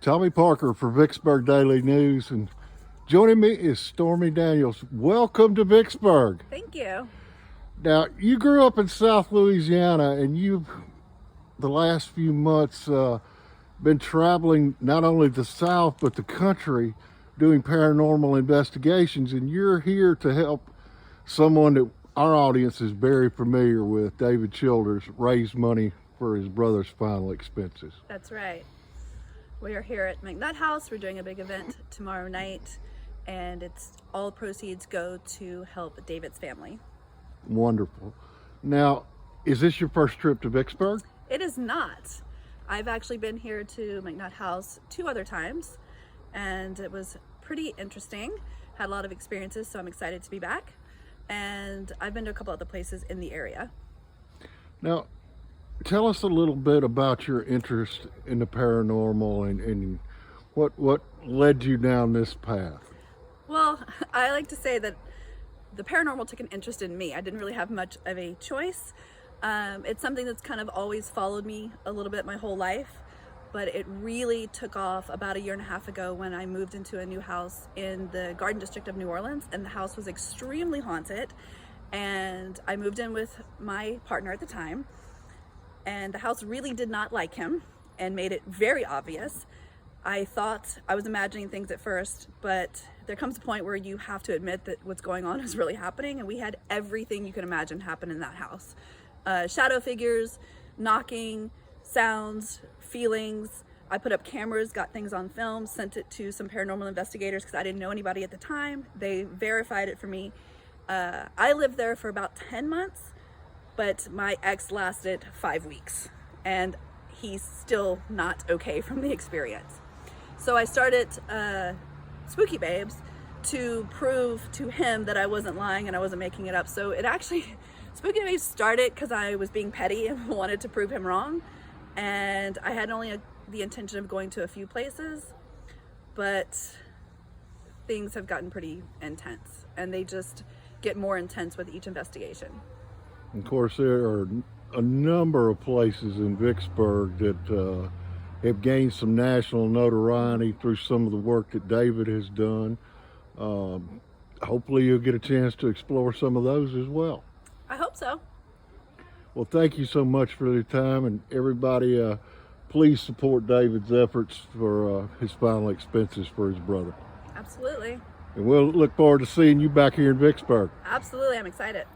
Tommy Parker for Vicksburg Daily News, and joining me is Stormy Daniels. Welcome to Vicksburg. Thank you. Now, you grew up in South Louisiana, and you've, the last few months, been traveling not only the South, but the country doing paranormal investigations, and you're here to help someone that our audience is very familiar with, David Childers, raise money for his brother's final expenses. That's right. We are here at McNutt House. We're doing a big event tomorrow night, and all proceeds go to help David's family. Wonderful. Now, is this your first trip to Vicksburg? It is not. I've actually been here to McNutt House 2 other times, and it was pretty interesting. Had a lot of experiences, so I'm excited to be back. And I've been to a couple other places in the area. Now, tell us a little bit about your interest in the paranormal and what led you down this path. Well, I like to say that the paranormal took an interest in me. I didn't really have much of a choice. It's something that's kind of always followed me a little bit my whole life, but it really took off about 1.5 years ago when I moved into a new house in the Garden District of New Orleans, and the house was extremely haunted. And I moved in with my partner at the time, and the house really did not like him and made it very obvious. I thought I was imagining things at first, but there comes a point where you have to admit that what's going on is really happening, and we had everything you can imagine happen in that house. Shadow figures, knocking, sounds, feelings. I put up cameras, got things on film, sent it to some paranormal investigators because I didn't know anybody at the time. They verified it for me. I lived there for about 10 months, but my ex lasted 5 weeks, and he's still not okay from the experience. So I started Spooky Babes to prove to him that I wasn't lying and I wasn't making it up. So it actually, Spooky Babes started because I was being petty and wanted to prove him wrong. And I had only the intention of going to a few places, but things have gotten pretty intense, and they just get more intense with each investigation. Of course, there are a number of places in Vicksburg that have gained some national notoriety through some of the work that David has done. Hopefully you'll get a chance to explore some of those as well. I hope so. Well, thank you so much for your time, and everybody, please support David's efforts for his final expenses for his brother. Absolutely. And we'll look forward to seeing you back here in Vicksburg. Absolutely. I'm excited.